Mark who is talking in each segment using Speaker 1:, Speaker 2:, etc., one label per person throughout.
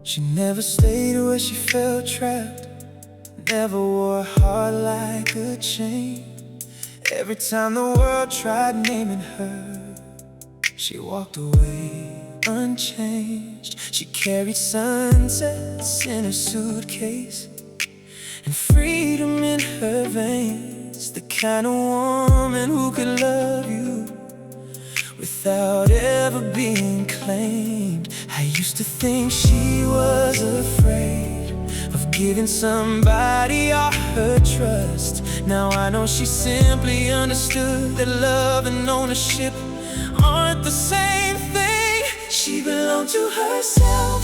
Speaker 1: She never stayed where she felt trapped, never wore a heart like a chain. Every time the world tried naming her, she walked away unchanged. She carried sunsets in her suitcase and freedom in her veins. The kind of woman who could love you without ever being claimed. I used to think she was afraid of giving somebody all her trust. Now I know she simply understood that love and ownership aren't the same thing. She belonged to herself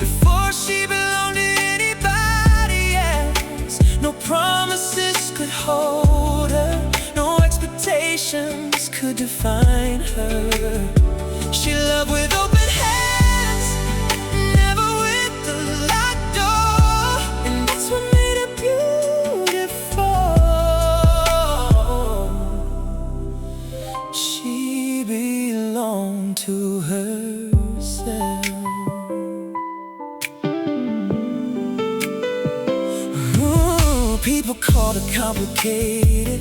Speaker 1: before she belonged to anybody else. No promises could hold her, no expectations could define her. She loved with open hands, never with the locked door, and that's what made her beautiful. She belonged to herself. Ooh, people called her complicated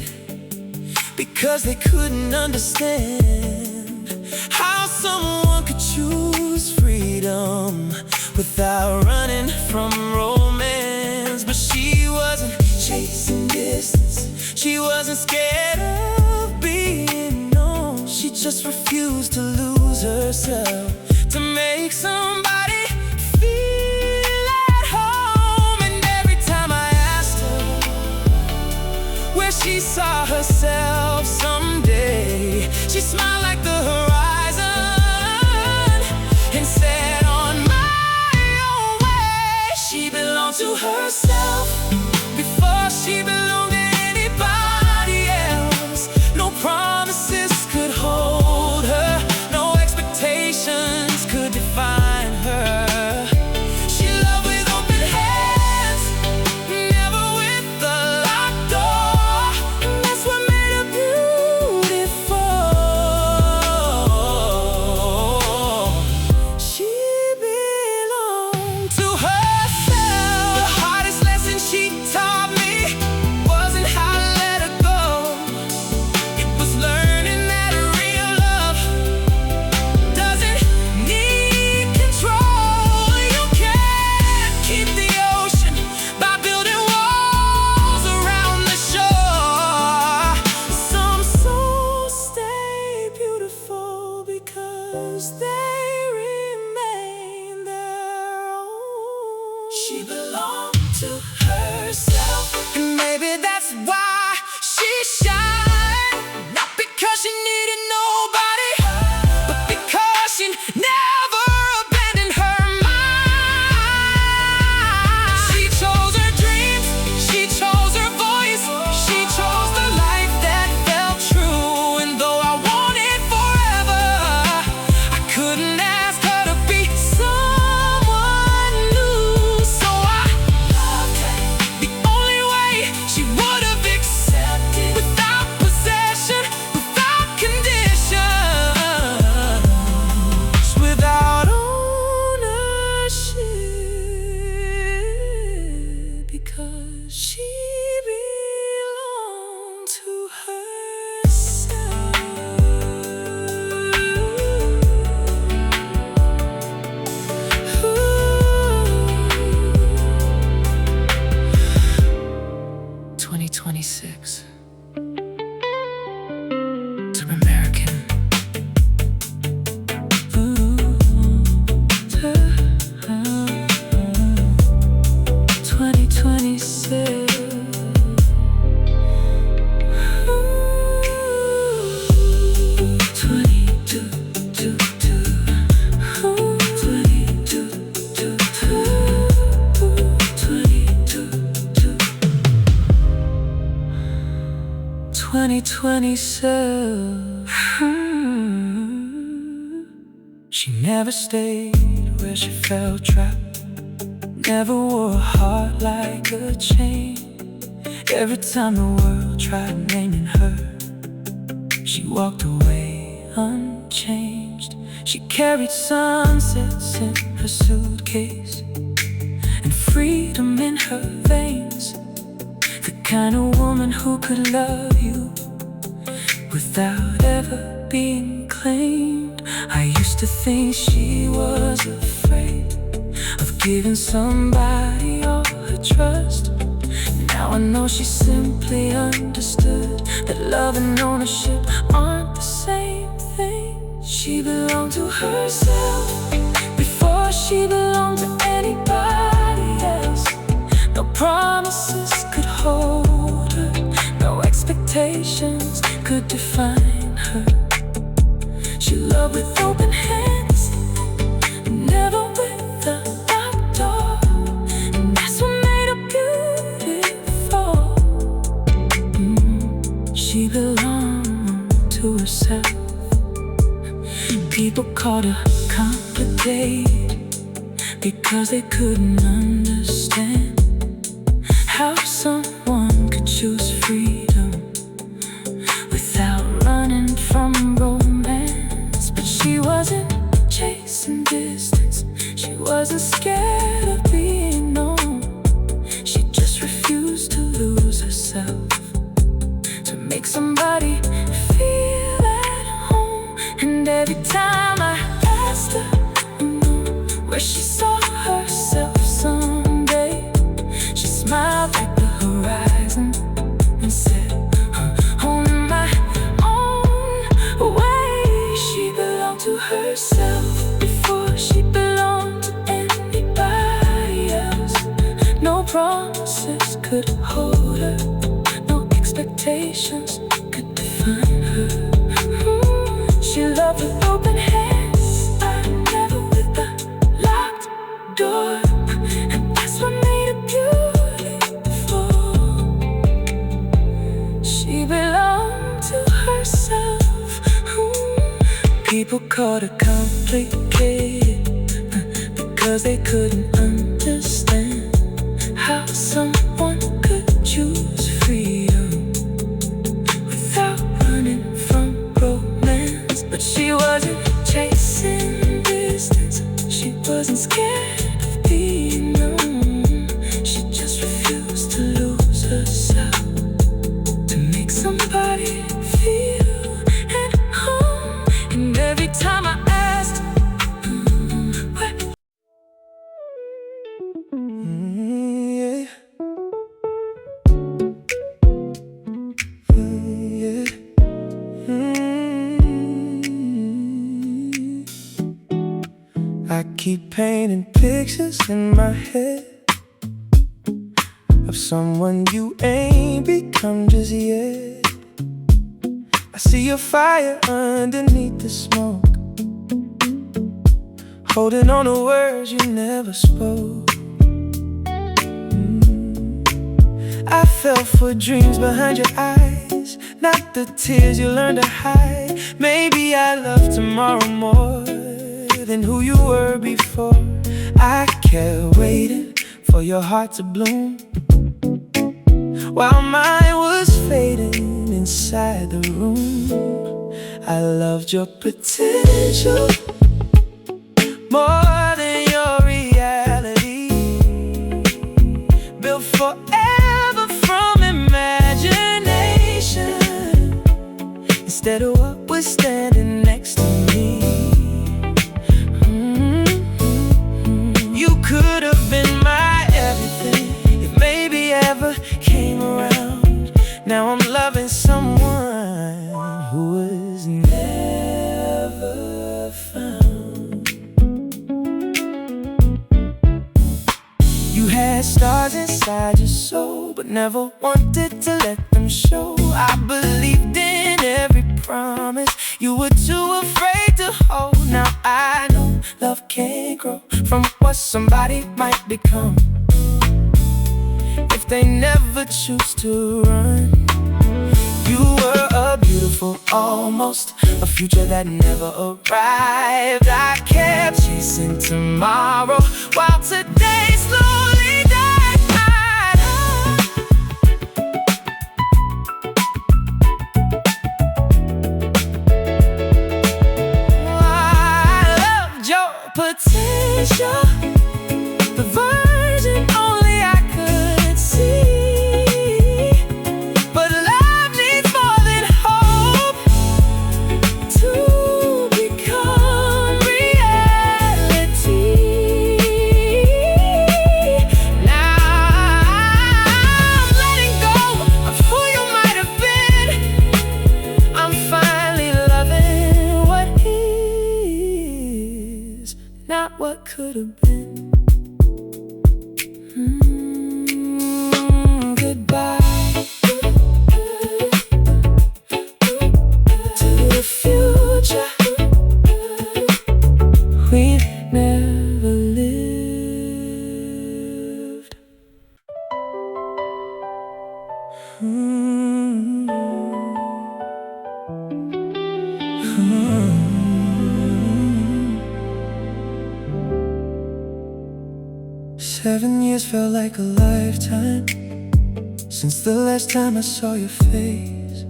Speaker 1: because they couldn't understand how someone could choose freedom without running from romance. But she wasn't chasing distance, she wasn't scared of being known. She just refused to lose herself to make somebody feel at home. And every time I asked her where she saw herself someday, she smiled like the horizon and said, on my own way. She belonged to herself before she belonged to anybody else. No promises could hold her, no expectations could define her. She loved with open hands, never with the locked door, and that's what made her beautiful. She belonged to herself. The hardest lesson she taught me wasn't how to let her go. It was learning that real love doesn't need control. You can't keep the ocean by building walls around the shore. Some souls stay beautiful because they remain their own. She belonged to herself, and maybe that's why she shined. Not because she needed nobody, but because she never abandoned her mind. She chose her dreams, she chose her voice, she chose the life that felt true. And though I wanted forever, I couldn't ask her to be someone new. So I loved her the only way she would have accepted, without possession, without conditions, without ownership, because she belonged to herself. 2026. To American. 2026. 2027. She never stayed where she felt trapped, never wore a heart like a chain. Every time the world tried naming her, she walked away unchanged. She carried sunsets in her suitcase and freedom in her veins. The kind of woman who could love you without ever being claimed. I used to think she was afraid of giving somebody all her trust. Now I know she simply understood that love and ownership aren't the same thing. She belonged to herself before she belonged to anybody else. No promises could hold her, no expectations could define her. She loved with open hands, never with a locked door, and that's what made her beautiful. She belonged to herself. People called her complicated because they couldn't understand how someone could choose freedom without running from romance. But she wasn't chasing distance, she wasn't scared of being known. She just refused to lose herself to make somebody feel at home. And every time I asked her where she saw herself someday, she smiled at the horizon and said, on my own way. She belonged to herself before she belonged to anybody else. No promises could hold her, no expectations could define her. She loved with open hands, never with a locked door, and that's what made her beautiful. She belonged to herself. People called her complicated because they couldn't understand how someone could choose freedom without running from romance. But she wasn't chasing distance, she wasn't scared of being known. She just refused to lose herself to make somebody feel at home. And every time I asked, where yeah. Yeah. I keep painting pictures in my head of someone you ain't become just yet. I see your fire underneath the smoke, holding on to words you never spoke. I fell for dreams behind your eyes, not the tears you learned to hide. Maybe I love tomorrow more than who you were before. I kept waiting for your heart to bloom while mine was fading inside the room. I loved your potential more than your reality, built forever from imagination instead of what was standing next to me. You could have been my everything if maybe ever came around. Now I'm loving someone who was never found. You had stars inside your soul, but never wanted to let them show. I believed in every promise you were too afraid to hold. Now I know love can't grow from what somebody might become if they never choose to run. You were a beautiful almost, a future that never arrived. I kept chasing tomorrow while today slowly died. treasure, the version only I could see. But love needs more than hope to become reality. Now I'm letting go of who you might have been. I'm finally loving what is, not what could have been. Goodbye to the future we've never lived. 7 years felt like a lifetime since the last time I saw your face.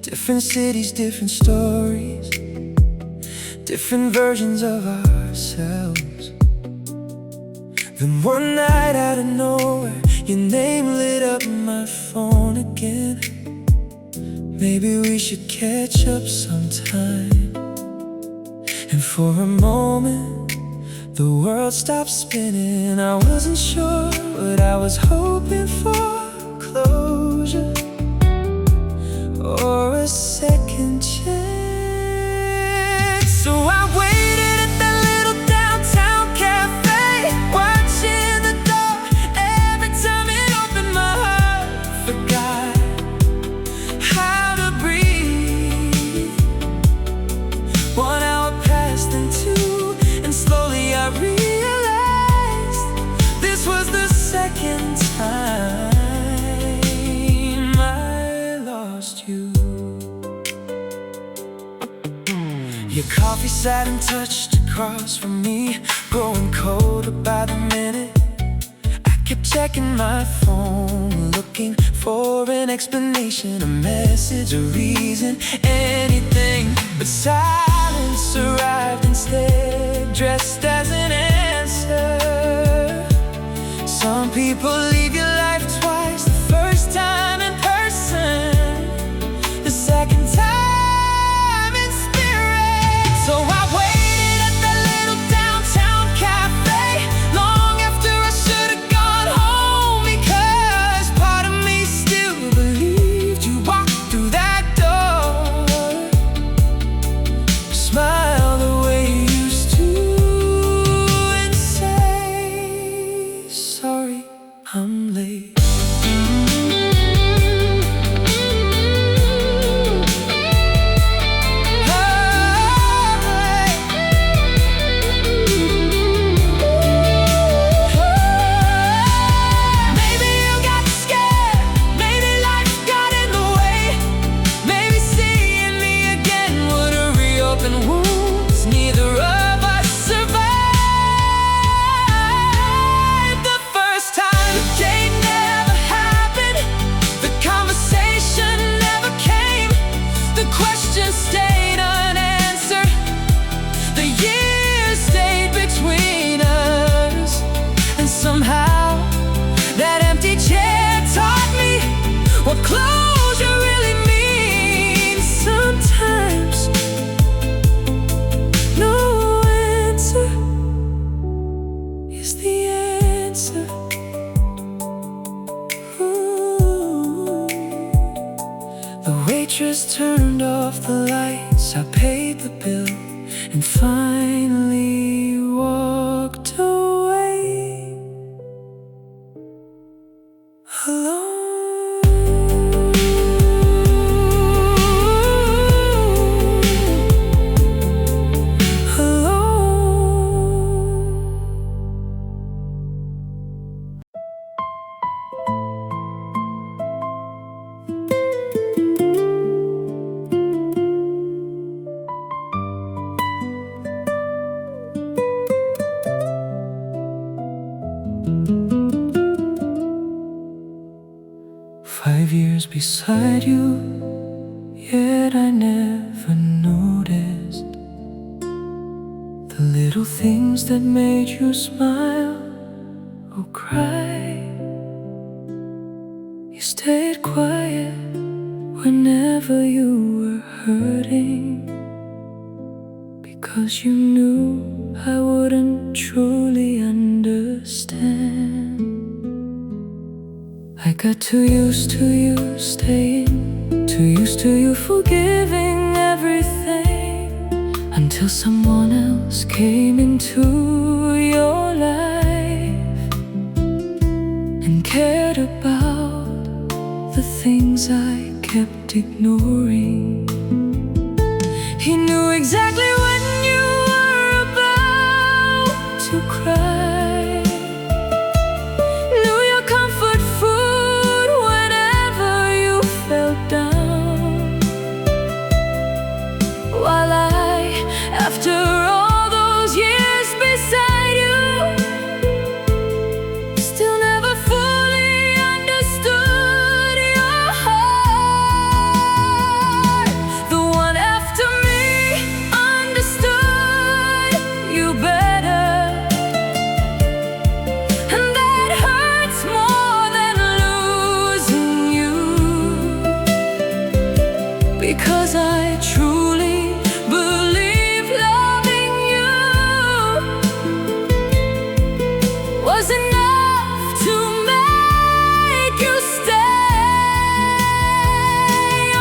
Speaker 1: Different cities, different stories, different versions of ourselves. Then one night out of nowhere, your name lit up my phone again. Maybe we should catch up sometime. And for a moment, the world stopped spinning. I wasn't sure what I was hoping for, closure or a second chance. So I waited at that little downtown cafe, watching the door. Every time it opened, my heart forgot how to breathe. 1 hour passed and 2, and slowly I realized this was the second time I lost you. Your coffee sat untouched across from me, growing colder by the minute. I kept checking my phone, looking for an explanation, a message, a reason, anything. But silence arrived instead, dressed as an answer. Some people leave your life twice, the first time in person, the second time in spirit. So I waited at that little downtown cafe, long after I should have gone home, because part of me still believed you walked through that door. Smile the way you used to and say, sorry, I'm late. Maybe you got scared, maybe life got in the way, maybe seeing me again would have reopened wounds. Neither of us survived the first time. The date never happened, the conversation never came, the questions stayed unanswered, the years stayed between us. And somehow that empty chair taught me what closure really means. Sometimes no answer is the answer. Ooh. The waitress turned off the lights, I paid the bill, and finally walked away alone. years beside you, yet I never noticed the little things that made you smile or cry. You stayed quiet whenever you were hurting, because you knew I wouldn't truly understand. I got too used to you staying, too used to you forgiving everything, until someone else came into your life and cared about the things I kept ignoring. He knew exactly when you were about to cry, knew your comfort food whenever you felt down, while after all those years beside you, still never fully understood your heart. The one after me understood you better, and that hurts more than losing you, because I truly believe loving you was enough to make you stay.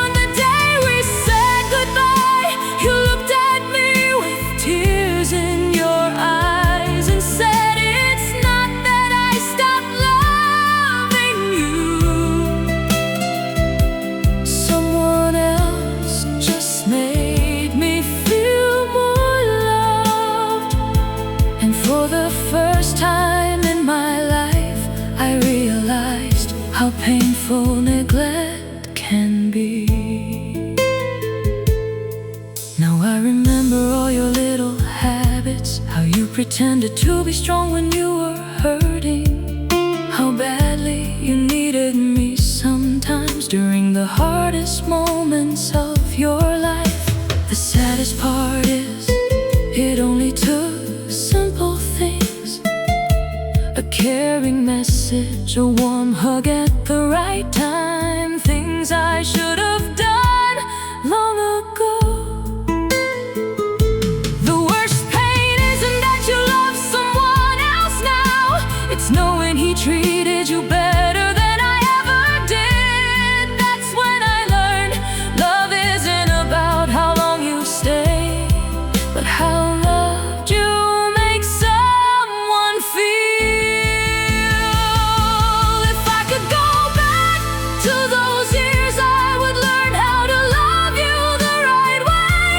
Speaker 1: On the day we said goodbye, you looked at me with tears in your eyes and said, "It's not that I stopped loving you. Someone else just made me feel more loved." And for the first time in my life, I realized how painful neglect can be. Now I remember all your little habits, how you pretended to be strong when you were hurting, how badly you needed me sometimes during the hardest moments of your life. The saddest part is, it only took simple things, a caring message, a warm hug at the right time, things I should have done long ago. The worst pain isn't that you love someone else now, it's knowing he treated you better than I ever did. That's when I learned love isn't about how long you stay, but how loved you make someone feel. If I could go back to those years, I would learn how to love you the right way.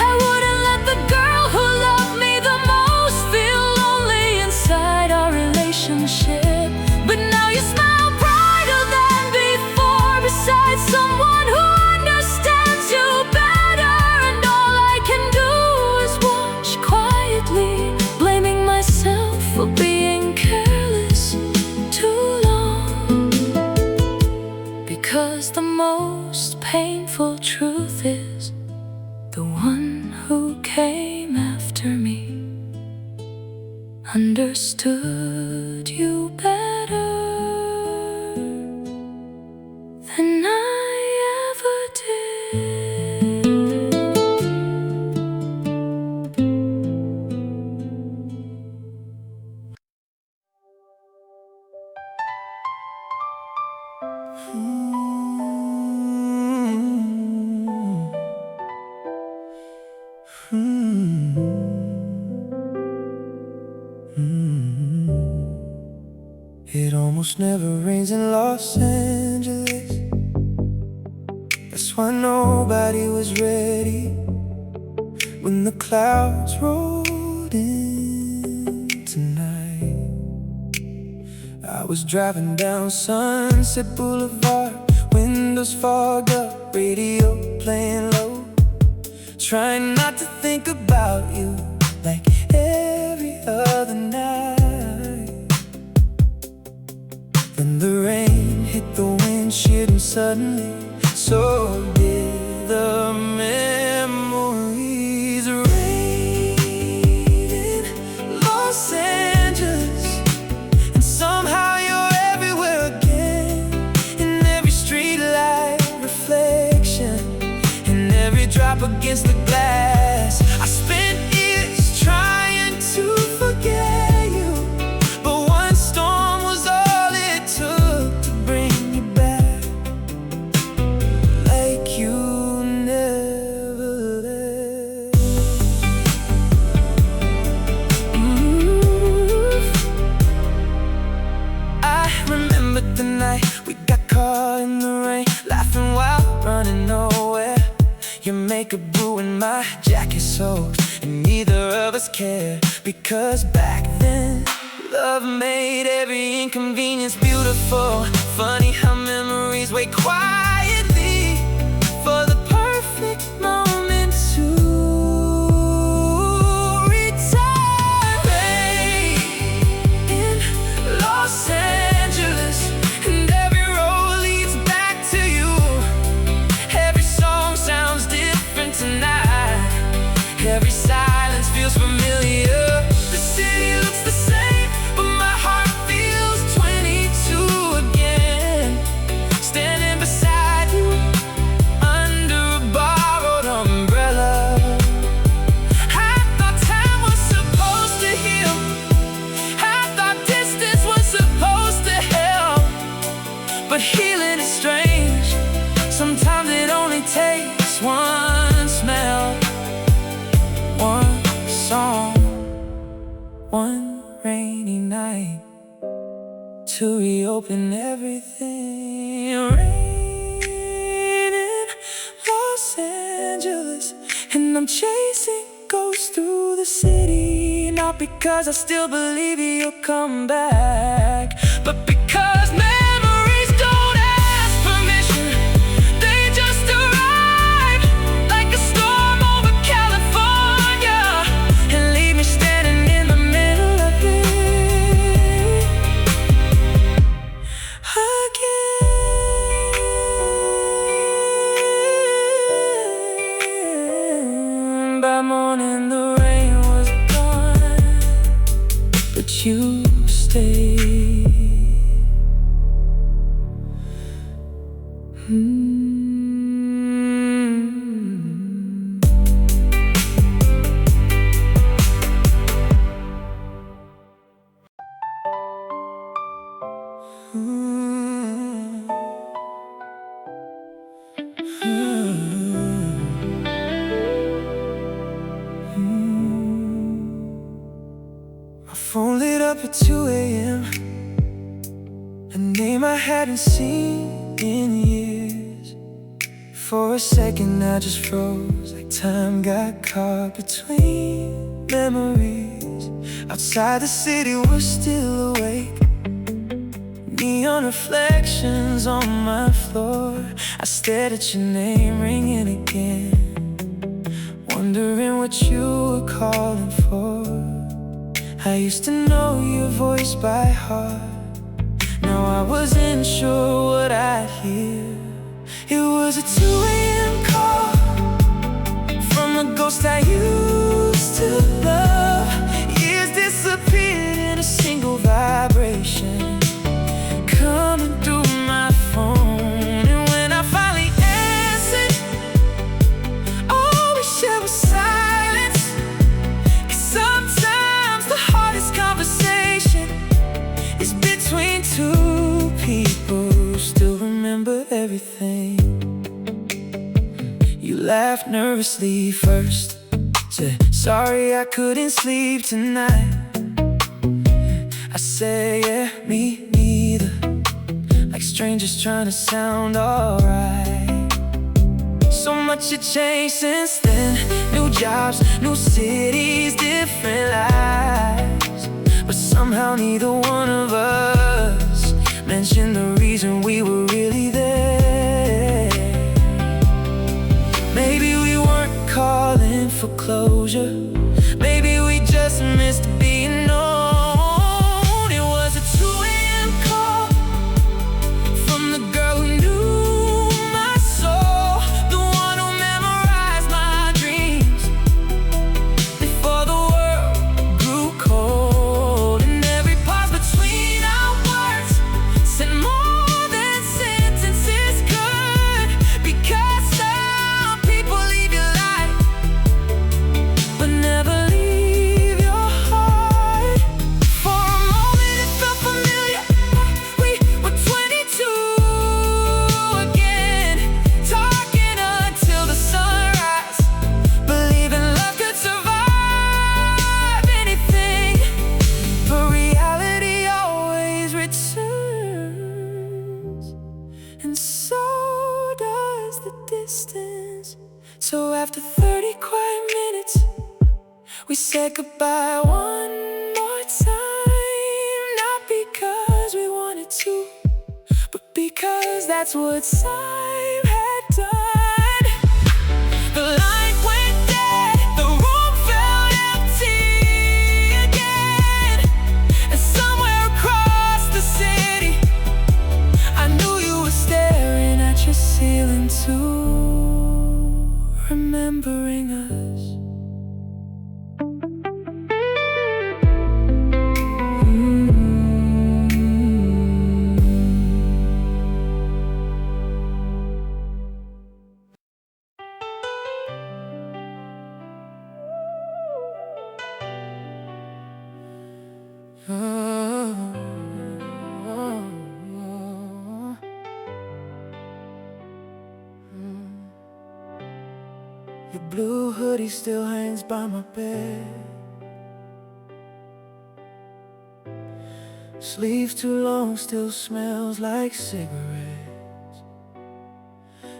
Speaker 1: I wouldn't let the girl who loved me the most feel lonely inside our relationship. But now you smile brighter than before beside someone who understands you better, and all I can do is watch quietly, blaming myself for being careless too long. Because the most painful truth is, the one who came after me understood you better than I ever did.
Speaker 2: It almost never rains in Los Angeles. That's why nobody was ready when the clouds rolled in tonight. I was driving down Sunset Boulevard, windows fogged up, radio playing low, trying not to think about you like every other night. Then the rain hit the windshield and suddenly so did the memories. Raining
Speaker 1: 'Cause back then, love made every inconvenience beautiful. Funny how memories wait quietly for the perfect moment to return. Rain in Los Angeles, and every road leads back to you. Every song sounds different tonight. Every silence feels familiar. The city looks the same, but my heart feels 22 again. Standing beside you under a borrowed umbrella. I thought time was supposed to heal. I thought distance was supposed to help. But healing is strange. Sometimes it only takes one smell, one song, one rainy night to reopen everything. Rain in Los Angeles, and I'm chasing ghosts through the city. Not because I still believe you'll come back, but because memories don't ask permission. They just arrive like a storm over California and leave me standing in the middle of it again. By morning the rain was gone, but you stayed. My phone lit up at 2 a.m., a name I hadn't seen in years. For a second I just froze, like time got caught between memories. Outside the city we're still awake, neon reflections on my floor. I stared at your name ringing again, wondering what you were calling for. I used to know your voice by heart. Now I wasn't sure what I'd hear. It was a 2 a.m. call from a ghost I used to love. Years disappeared in a single vibration, coming through my phone. And when I finally answered, all we shared was silence. 'Cause sometimes the hardest conversation is between two people who still remember everything. You laughed nervously first, said, sorry I couldn't sleep tonight. I said, yeah, me neither, like strangers trying to sound alright. So much had changed since then. New jobs, new cities, different lives. But somehow neither one of us mentioned the reason we were really there. Maybe we weren't calling for closure. Maybe we just missed being known. It was a 2 a.m. call from the girl who knew my soul, the one who memorized my dreams before the world grew cold. And every pause between our words said more than sentences could. Because some people leave your life but never leave your heart. For a moment it felt familiar. We were 22 again, talking until the sunrise, believing love could survive anything. But reality always returns, and so does the distance. So after 30 quiet minutes, we said goodbye one
Speaker 2: that's what time had done. The light went dead, the room felt empty again. And somewhere across the city, I knew you were staring at your ceiling too, remembering us. Your blue hoodie still hangs by my bed. Sleeves too long, still smells like cigarettes.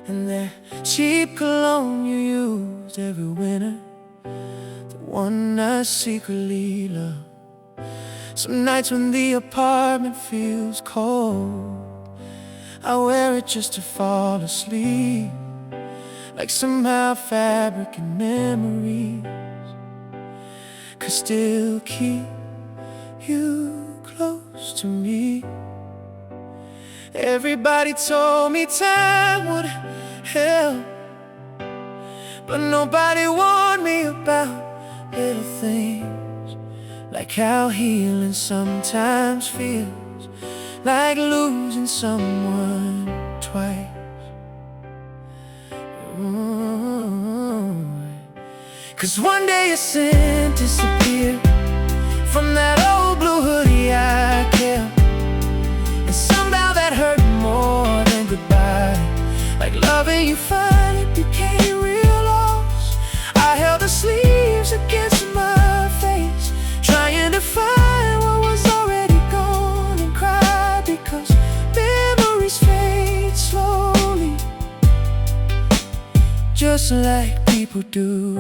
Speaker 2: And that cheap cologne you used every winter, the one I secretly love. Some nights when the apartment feels cold, I wear it just to fall asleep, like somehow fabric and memories could still keep you close to me. Everybody told me time would help, but nobody warned me about little things, like how healing sometimes feels like losing someone twice. Cause one day your scent disappeared from that old blue hoodie I kept, and somehow that hurt more than goodbye. Like loving you finally became real loss. I held the sleeves against my face, trying to find what was already gone, and cried because memories fade slowly, just like people do.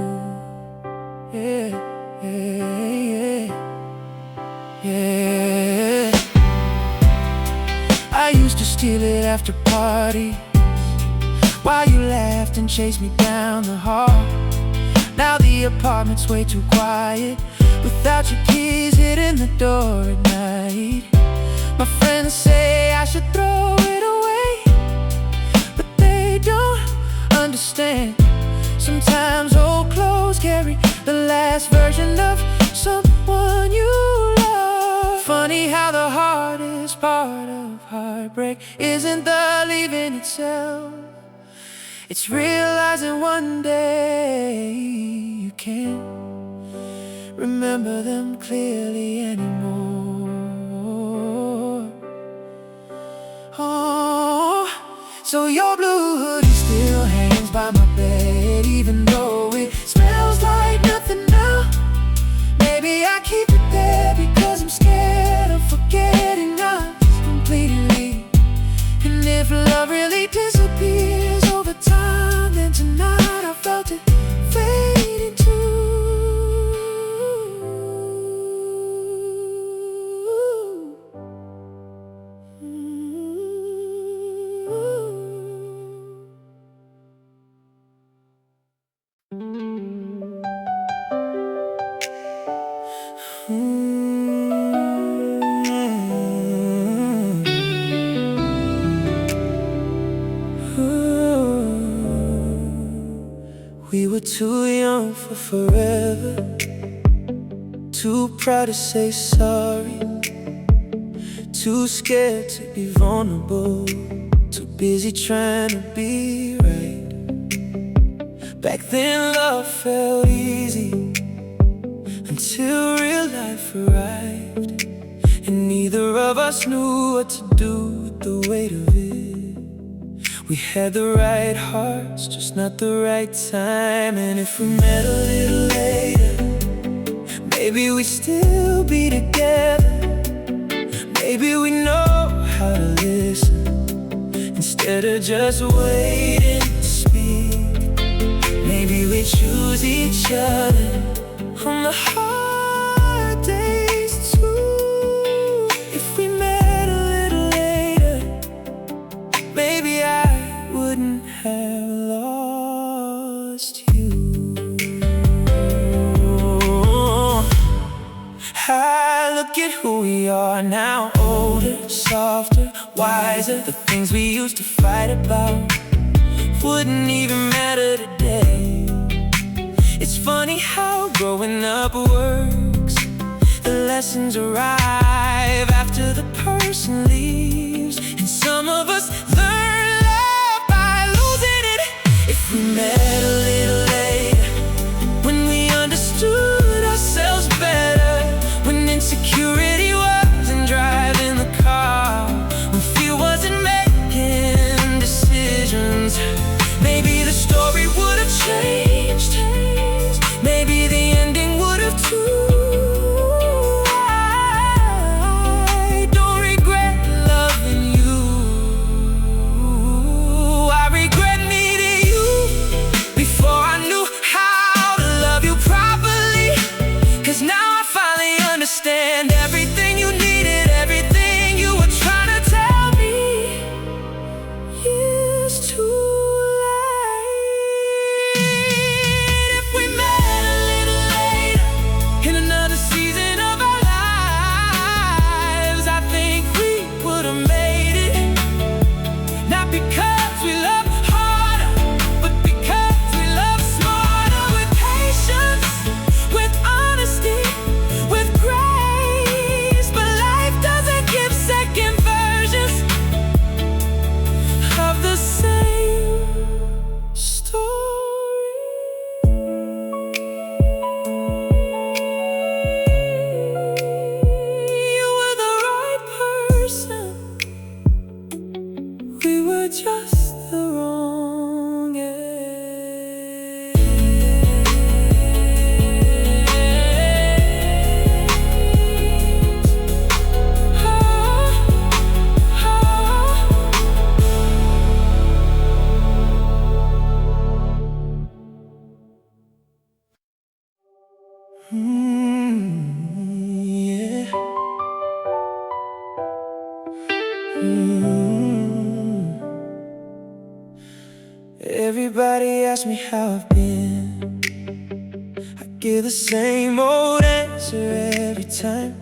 Speaker 2: Yeah, yeah, yeah, yeah. I used to steal it after parties, while you laughed and chased me down the hall. Now the apartment's way too quiet, without your keys hitting the door at night. My friends say I should throw it away, but they don't understand. Sometimes old clothes carry the last version of someone you love. Funny how the hardest part of heartbreak isn't the leaving itself, it's realizing one day you can't remember them clearly anymore. Oh, so your blue hoodie still hangs by my bed, even though it smells like nothing now. Maybe I keep it there because I'm scared of forgetting us completely. And if love really disappears over time, then tonight I felt it fading too. We were too young for forever, too proud to say sorry, too scared to be vulnerable, too busy trying to be right. Back then love felt easy, until real life arrived, and neither of us knew what to do with the weight of it. We had the right hearts, just not the right time. And if we met a little later, maybe we'd still be together. Maybe we know how to listen instead of just waiting to speak. Maybe we choose each other on the hard days too. If we met a little later, maybe look at who we are now. Older, softer, wiser. The things we used to fight about wouldn't even matter today. It's funny how growing up works. The lessons arrive after the person leaves, and some of us learn love by losing it. If we met a little later, when we understood ourselves better, when insecurity wasn't driving the car, when fear wasn't making decisions, maybe the story would have changed. Maybe the ending would have too. I don't regret loving you. I regret needing you before I knew how to love you properly. 'Cause now I finally understand everything you needed, everything you were trying to tell me is too late. If we met a little later in another season of our lives, I think we would have made it. Not because we love harder, but because we love smarter. With patience, with honesty, with grace. But life doesn't give second versions of the same story. You were the right person, we were just the wrong age. Yeah. Everybody asks me how I've been. I give the same old answer every time.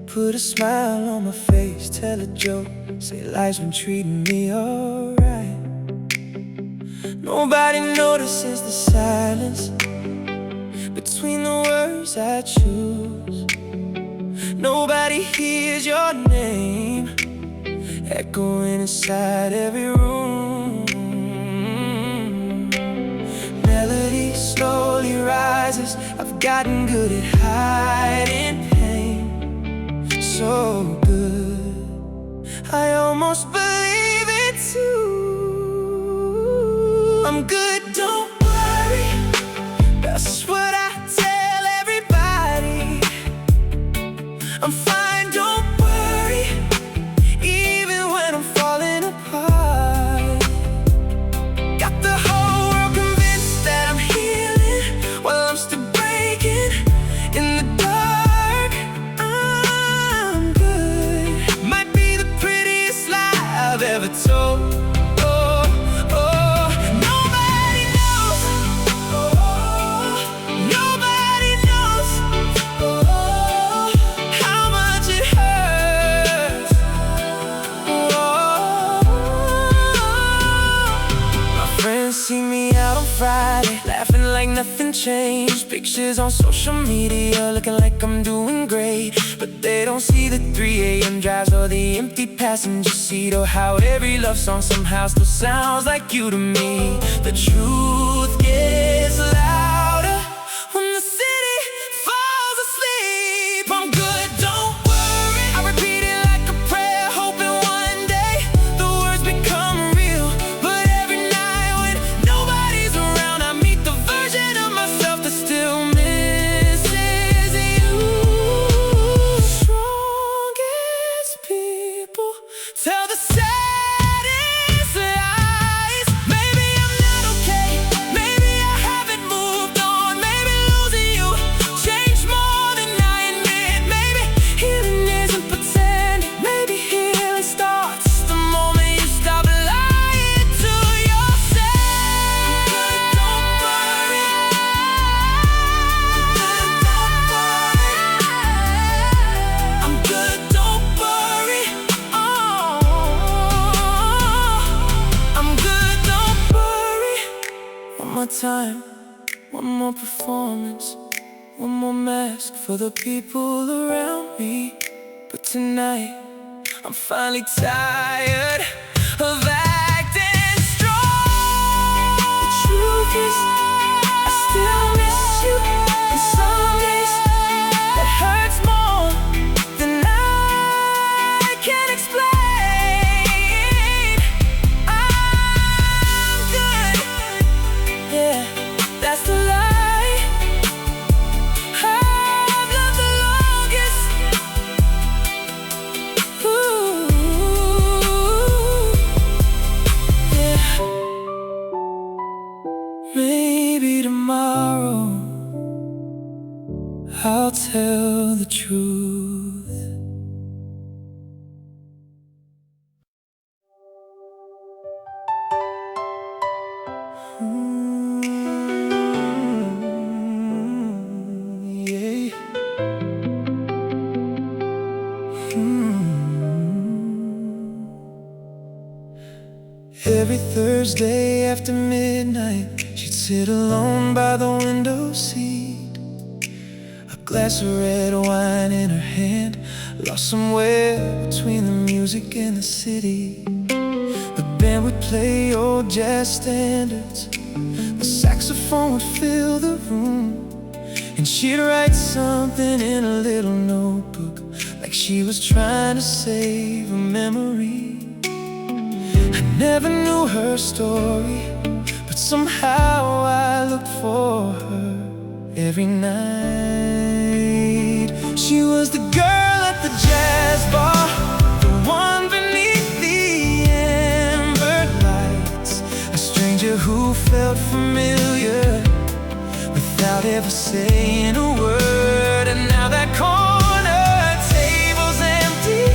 Speaker 2: Put a smile on my face, tell a joke, say life's been treating me alright. Nobody notices the silence between the words I choose. Nobody hears your name echoing inside every room. Melody slowly rises. I've gotten good at hiding pain. So good, I almost believe it too. I'm good, don't worry. That's what I tell everybody. I'm fine, don't worry. Even when I'm falling apart, got the whole world convinced that I'm healing while I'm still breaking in the dark. I'm good. Might be the prettiest lie I've ever told. Nobody knows. Nobody knows how much it hurts. My friends see me out on Friday, laughing like nothing changed. Pictures on social media, looking like I'm doing great. But they don't see the 3 a.m. drives or the empty passenger seat, or how every love song somehow still sounds like you to me. The truth gets louder when the city falls asleep. I'm good, don't worry. I repeat it like a prayer, hoping one day the words become real. But every night when nobody's around, I meet the version of myself that still misses you. Strongest people tell the saddest lies. Maybe I'm not okay, maybe I haven't more time, one more performance, one more mask for the people around me. But tonight, I'm finally tired of acting strong. The truth is, I still miss you. And some days, that hurts more than I can explain. I'm good, yeah, that's the lie. I've loved the longest. Ooh, yeah. Maybe tomorrow I'll tell the truth. Yeah. Every Thursday after midnight, she'd sit alone by the window seat, a glass of red wine in her hand, lost somewhere between the music and the city. The band would play old jazz standards, the saxophone would fill the room, and she'd write something in a little notebook, like she was trying to save a memory. I never knew her story, but somehow I looked for her every night. She was the girl at the jazz bar, the one beneath the amber lights, a stranger who felt familiar without ever saying a word. And now that corner table's empty,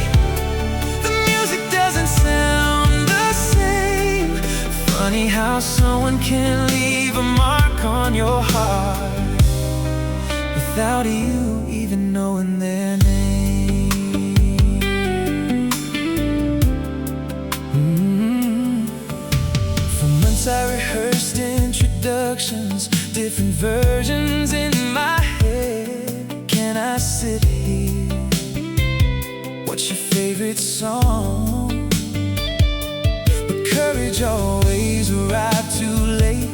Speaker 2: the music doesn't sound the same. Funny how someone can leave a mark on your heart without you even knowing their name. For months I rehearsed introductions, different versions in my head. Can I sit here? What's your favorite song? But courage always arrived too late,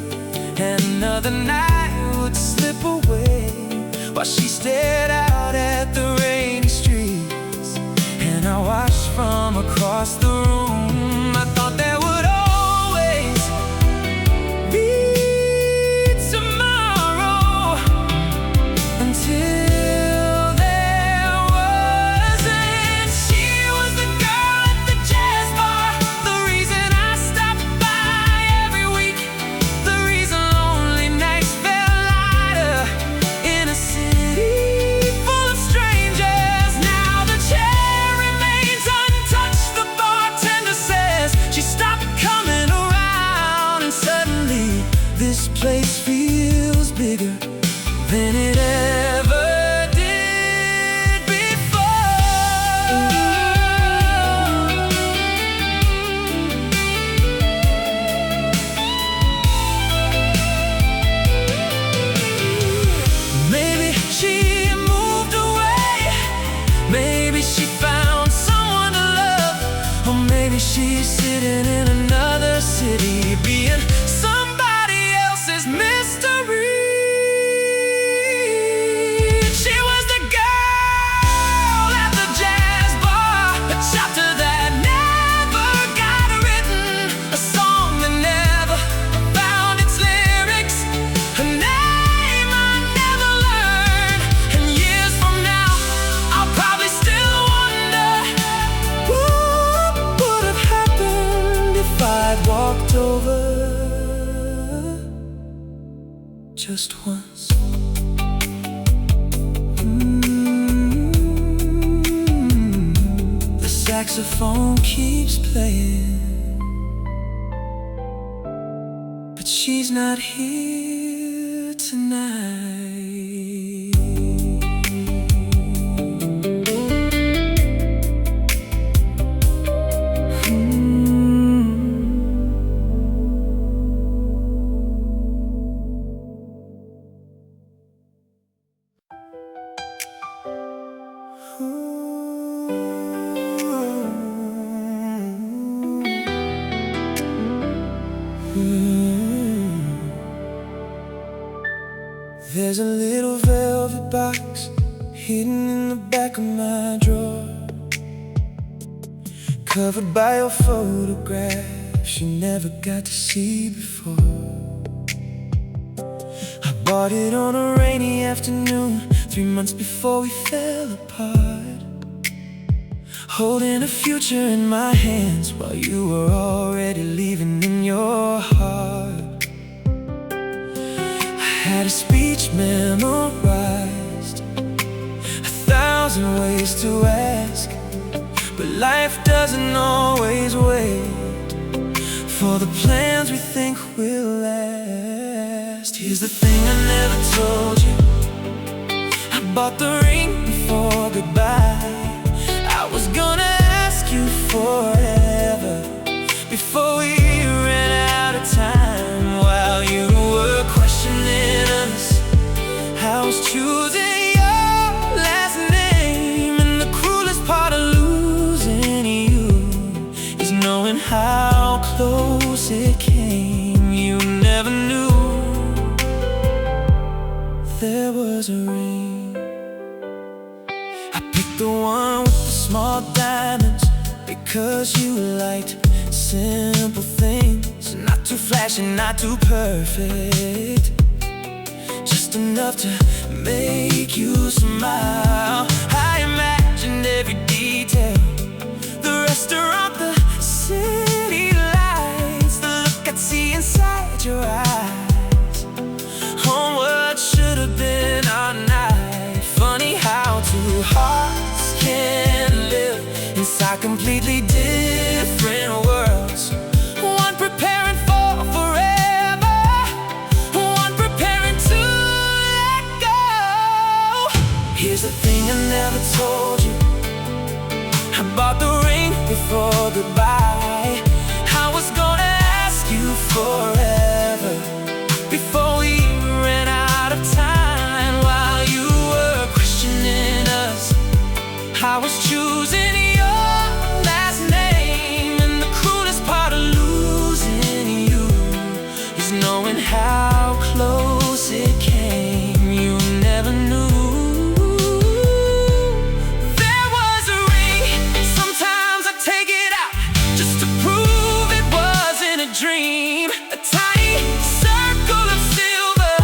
Speaker 2: and another night would slip away while she stared out at the rainy streets. And I watched from across the room. I thought there would always be tomorrow, until there wasn't. She was the girl at the jazz bar, the reason I stopped by every week, the reason lonely nights felt lighter in a city full of strangers. Now the chair remains untouched, the bartender says she stopped coming around, and suddenly this place feels bigger than it ever did before. Maybe she moved away, maybe she found someone to love, or maybe she's sitting in another city being somebody else's mystery. She was the girl at the jazz bar, a chapter that never got written, a song that never found its lyrics, a name I never learned. And years from now, I'll probably still wonder what would have happened if I'd walked over just once. The saxophone keeps playing, but she's not here tonight. Mm. 'Cause
Speaker 1: There's a little velvet box hidden in the back of my drawer, covered by your photographs you never got to see before. I bought it on a rainy afternoon 3 months before we fell apart, holding a future in my hands while you were already leaving in your heart. I had a speech memorized, 1,000 ways to ask, but life doesn't always wait for the plans we think will last. Here's the thing I never told you: I bought the ring before goodbye. I was gonna ask you forever before we ran out of time. While you were questioning us, I was choosing your last name. And the cruelest part of losing you is knowing how close it came. You never knew there was a ring. I picked the one with the small diamonds because you liked simple things, not too flashy, not too perfect, just enough to make you smile. I imagined every detail: the restaurant, the city lights, the look I'd see inside your eyes on what should have been our night. Funny how two hearts can live inside completely different worlds, one preparing for forever, one preparing to let go. Here's the thing I never told you: I bought the ring before goodbye. I was gonna ask you forever before we ran out of time. While you were questioning us, I was choosing your last name. And the cruelest part of losing you is knowing how close it came. You never knew there was a ring. Sometimes I take it out just to prove it wasn't a dream. A tiny circle of silver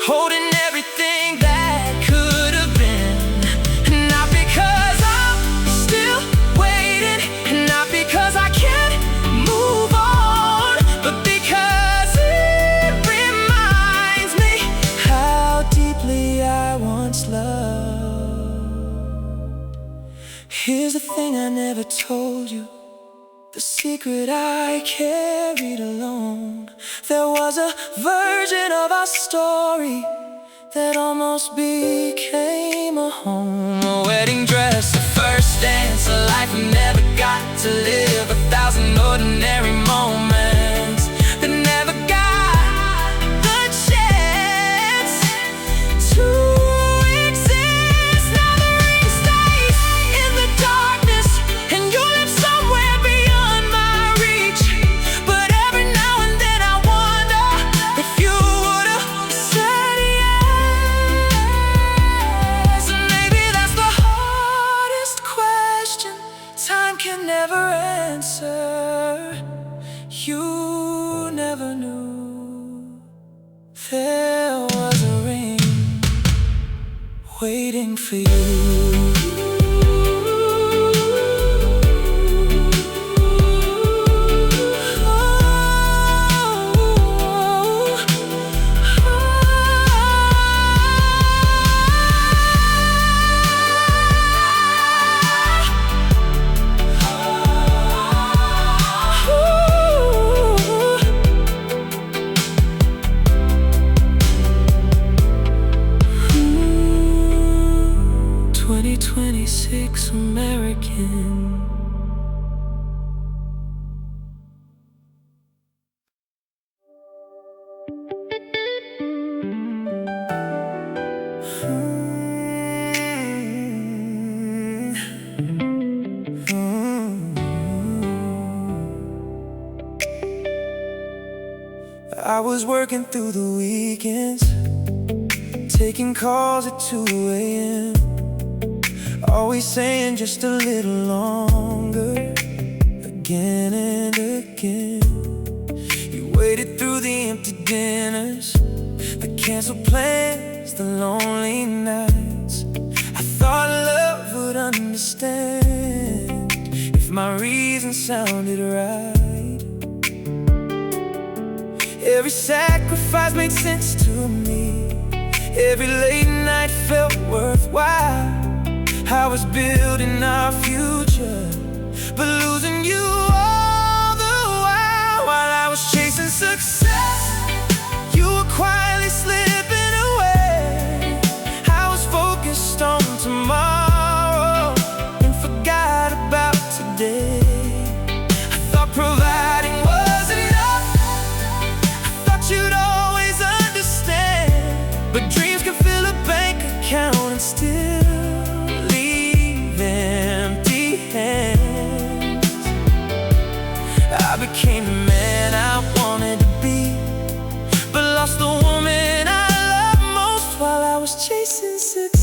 Speaker 1: holding everything that could have been. Not because I'm still waiting, not because I can't move on, but because it reminds me how deeply I once loved. Here's the thing I never told you, the secret I carried alone. There was a version of our story that almost became a home. A wedding dress, a first dance, a life we never got to live, 1,000 ordinary moments that never got the chance to exist. Now the ring stays in the darkness, and you live somewhere beyond my reach. But every now and then I wonder if you would've said yes. And maybe that's the hardest question time can never answer. You never knew there was a ring waiting for you. American. I was working through the weekends, taking calls at 2 a.m. Always saying just a little longer, again and again. You waited through the empty dinners, the canceled plans, the lonely nights. I thought love would understand if my reason sounded right. Every sacrifice made sense to me. Every late night felt worthwhile. I was building our future, but losing you all the while I was chasing success, you were quietly slipping away. I was focused on tomorrow and forgot about today. I thought providing was enough, I thought you'd always understand. But dreams can fill a bank account and still leave empty hands. I became the man I wanted to be, but lost the woman I loved most while I was chasing success.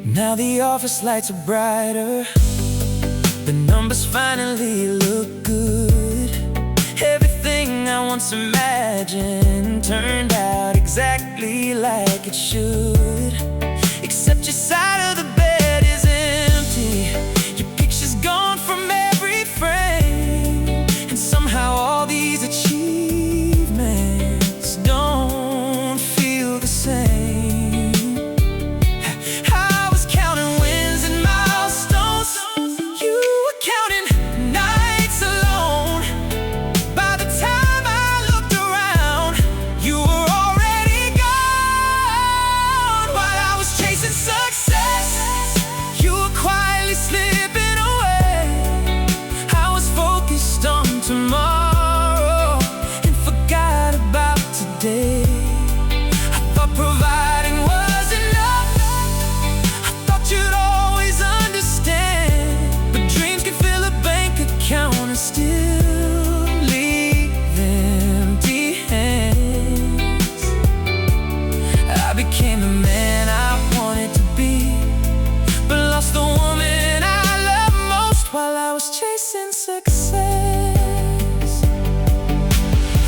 Speaker 1: Now the office lights are brighter, the numbers finally look good. Everything I once imagined turned out exactly like it should. Except your side of the bed is empty, your picture's gone from every frame, and somehow all these achievements don't feel the same. I was counting wins and milestones, you were counting nights alone. By the time I looked around, you were already gone. While I was chasing success, you were quietly slipping away. I was focused on tomorrow and forgot about today. I thought providing was enough, I thought you'd always understand. But dreams can fill a bank account and still leave empty hands. I became the man I wanted to be, but lost the woman I loved most while I was chasing success.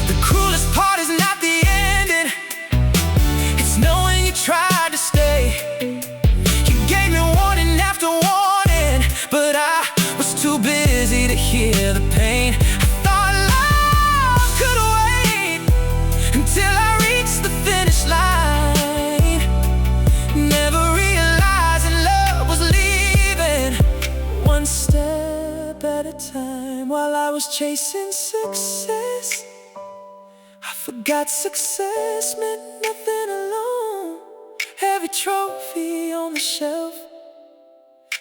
Speaker 1: The cruelest part is not the ending, it's knowing you tried to stay. You gave me warning after warning, but I was too busy to hear the pain. I thought love could wait until I reached the finish line, never realizing love was leaving one step at a time. While I was chasing success, I forgot success meant nothing alone. Every trophy on the shelf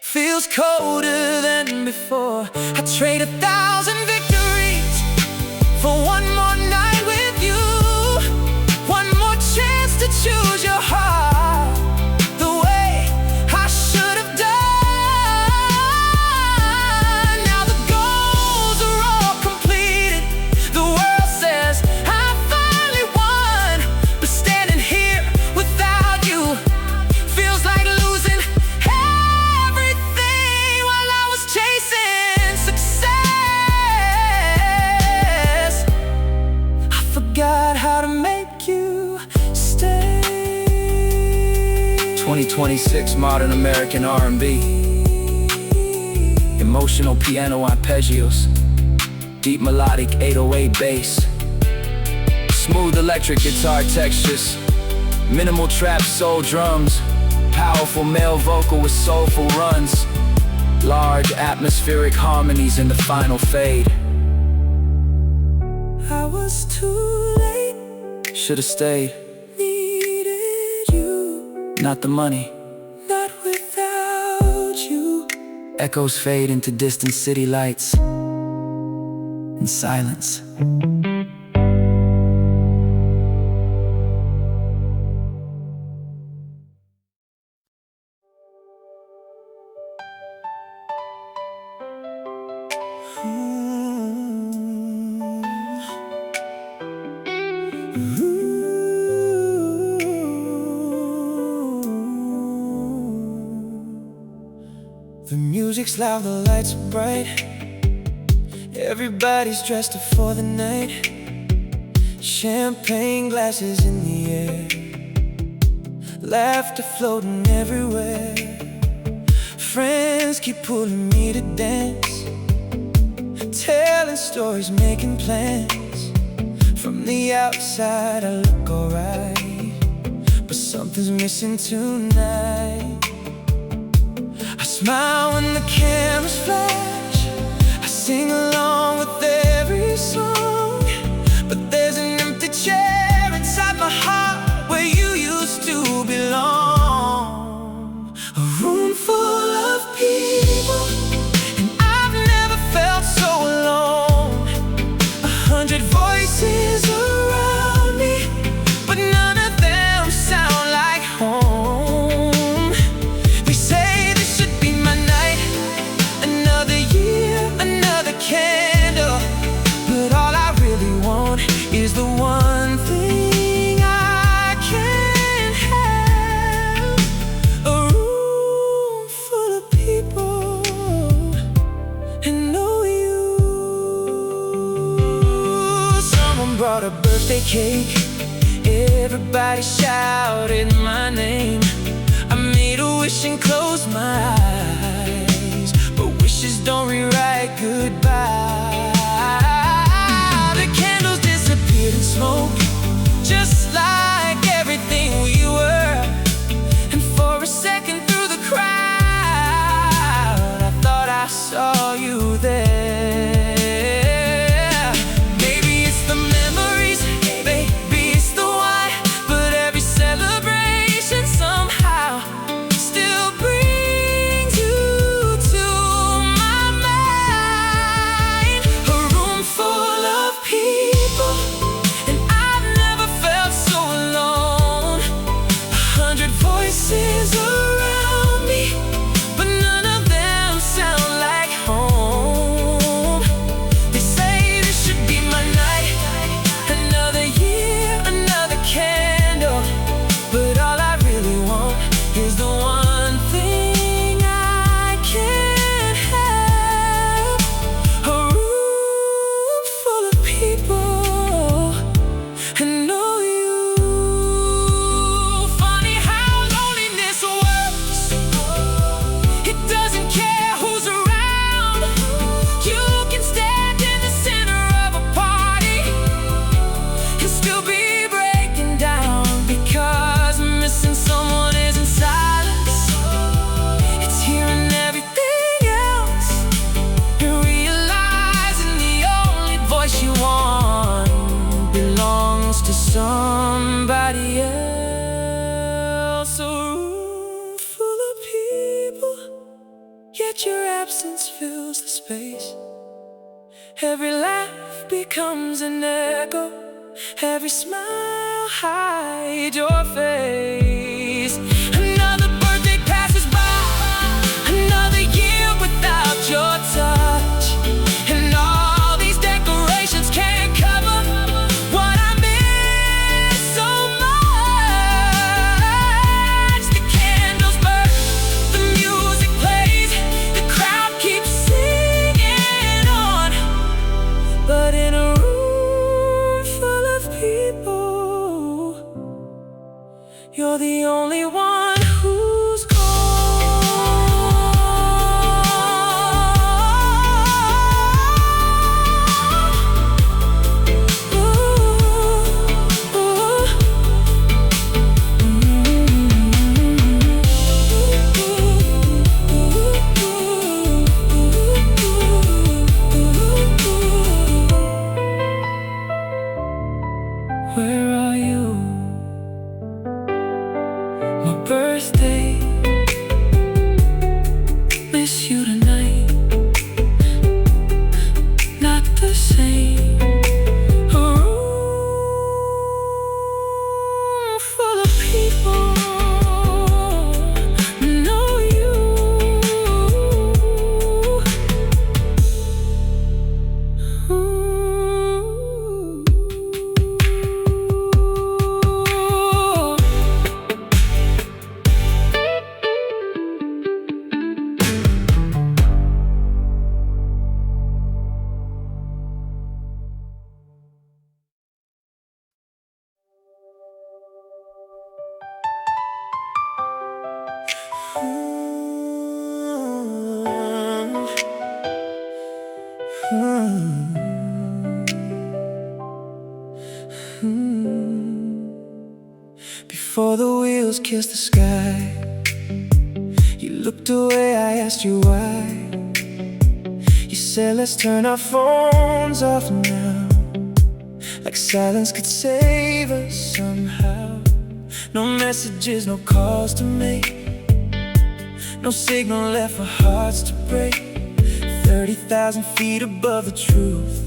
Speaker 1: feels colder than before. I trade 1,000 victories for one more night with you, one more chance to choose your heart the way I should have done. Now the goals are all completed, the world says I finally won. But standing here without you feels like losing everything. While I was chasing success, I forgot how to make you stay.
Speaker 2: 2026 modern American R&B, emotional piano arpeggios, deep melodic 808 bass, smooth electric guitar textures, minimal trap soul drums, powerful male vocal with soulful runs, large atmospheric harmonies in the final fade.
Speaker 1: I was too late,
Speaker 2: Should've stayed,
Speaker 1: needed you,
Speaker 2: not the money.
Speaker 1: not without you.
Speaker 2: Echoes fade into distant city lights and silence.
Speaker 1: The music's loud, the lights are bright. Everybody's dressed up for the night. Champagne glasses in the air, laughter floating everywhere. Friends keep pulling me to dance, telling stories, making plans. From the outside I look alright, but something's missing tonight. I smile when the cameras flash, I sing along with every song. But there's an empty chair inside my heart where you used to belong. A room full of people, and I've never felt so alone. 100 voices around me, but none of them sound like home. They say this should be my night, another year, another candle. But all I really want is the one thing I can't have. A room full of people and no you. Someone brought a birthday cake, everybody shouted my name. I made a wish and closed my eyes, but wishes don't rewrite goodbye. The candles disappeared in smoke, just like everything we were. And for a second through the crowd, I thought I saw you there. Maybe it's the memories, maybe it's the why, but every celebration somehow still brings you to my mind. A room full of people, and I've never felt so alone. 100 voices around me, but none of them sound like home. They say this should be my night, another year, another candle. But all I really want is the one thing I can't have. A room full of people and no you. Funny how loneliness works. It doesn't care who's around. You can stand in the center of a party and still be breaking down, because missing someone isn't silence, it's hearing everything else and realizing the only voice you want belongs to somebody else. A room full of people, yet your absence fills the space. Every laugh becomes an echo, every smile hides your face. Another birthday passes by, another year without your touch, and all these decorations can't cover what I miss so much. The candles burn, the music plays, the crowd keeps singing on. But in a room full of people, you're Mm. Before the wheels kissed the sky, you looked away, I asked you why. You said let's turn our phones off now, like silence could save us somehow. No messages, no calls to make, no signal left for hearts to break. 30,000 feet above the truth,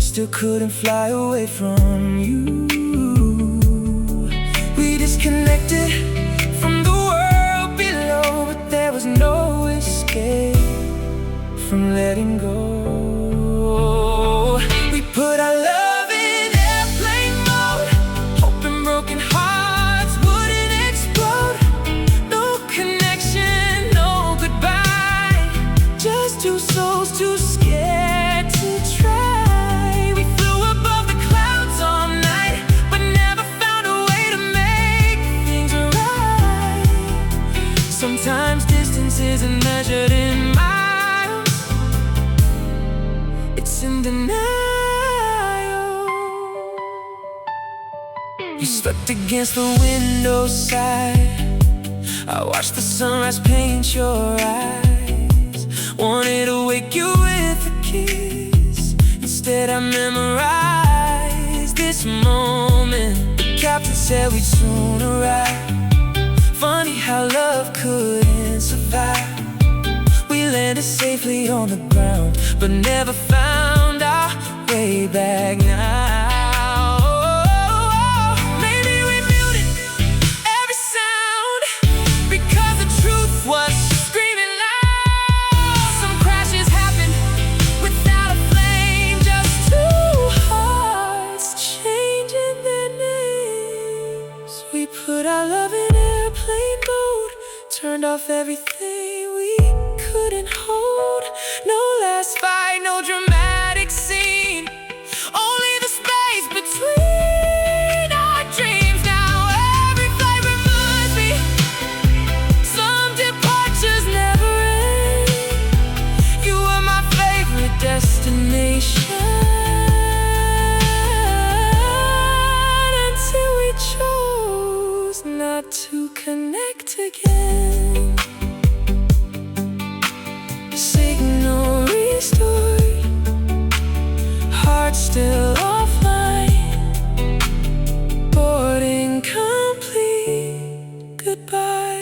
Speaker 1: still couldn't fly away from you. We disconnected from the world below, but there was no escape from letting go. We put our love in airplane mode, hoping broken hearts wouldn't explode. No connection, no goodbye, just two souls too scared to try. We flew above the clouds all night, but never found a way to make things right. Sometimes distance isn't measured in miles, it's in denial. You slept against the window side, I watched the sunrise paint your eyes. Wanted to wake you with a kiss, instead I memorized this moment. The captain said we'd soon arrive. Funny how love couldn't survive. We landed safely on the ground, but never found our way back now. Maybe we muted every sound, because the truth was screaming loud. Some crashes happened without a flame, just two hearts changing their names. We put our love in airplane mode, turned off everything we couldn't hold. No last fight, no dramatic scene, only the space between our dreams. Now every flight reminds me some departures never end. You were my favorite destination, until we chose not to connect again. Signal restored, heart still offline, boarding complete, goodbye.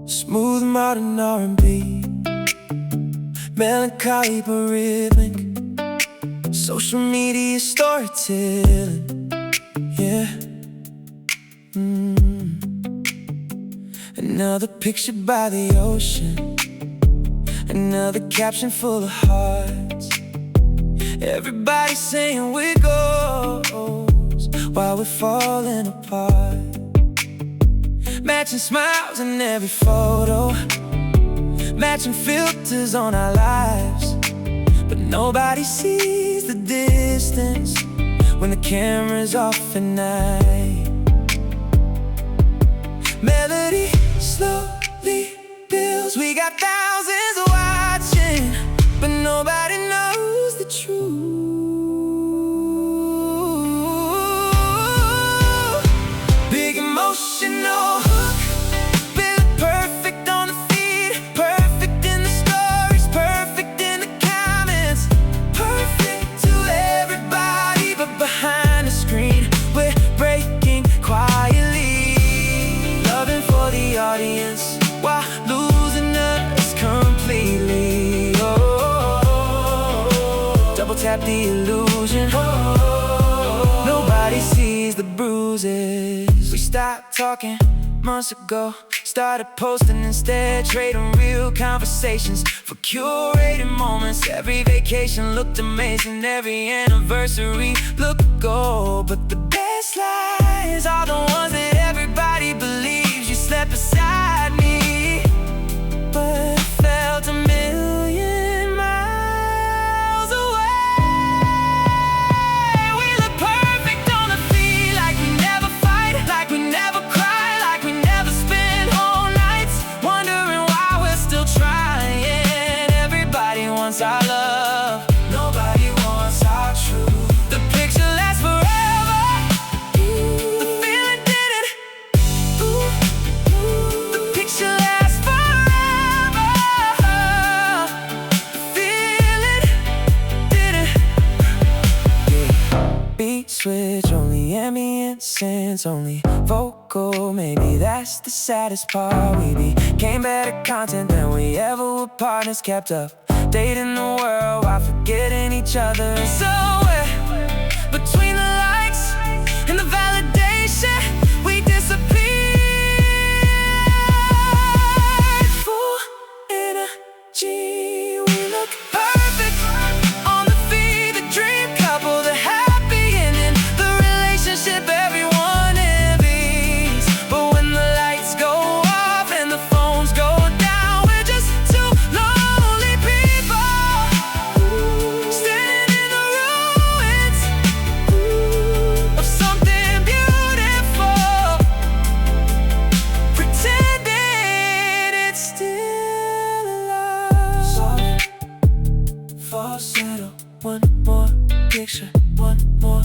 Speaker 1: Smooth modern R&B, melancholy but rhythmic, social media storytelling, yeah. Another picture by the ocean, another caption full of hearts. Everybody saying we're goals while we're falling apart. Matching smiles in every photo, matching filters on our lives, but nobody sees the distance when the camera's off at night. Melody slowly builds, we got thousands watching, but nobody knows the truth. Big emotional hook, built perfect on the feed, perfect in the stories, perfect in the comments, perfect to everybody, but behind the screen we're breaking quietly, loving for the audience while losing us
Speaker 2: tap the illusion. Nobody sees the bruises. We stopped talking months ago, started posting instead, trading real conversations for curated moments. Every vacation looked amazing, every anniversary looked gold. But the best lies are the ones that everybody believes. You slept beside me, but it felt a million miles away. We look perfect on the feet, like we never fight, like we never cry, like we never spend whole nights wondering why we're still trying. Everybody wants our love, nobody wants our truth. The picture lasts forever, the feeling didn't. The picture lasts forever, the feeling didn't. Beat switch, only ambient sense, only vocal. Maybe that's the saddest part. We became better content than we ever were partners. Kept up, dating the world while forgetting each other. And somewhere between the likes and the validation, we disappeared. Full energy, we look perfect on the feed, the dream couple, the happy ending, the relationship everyone envies. But when the lights go off and the phones go down, we're just two lonely people standing in the ruins of something beautiful, pretending it's still alive. Soft falsetto, one more picture, one more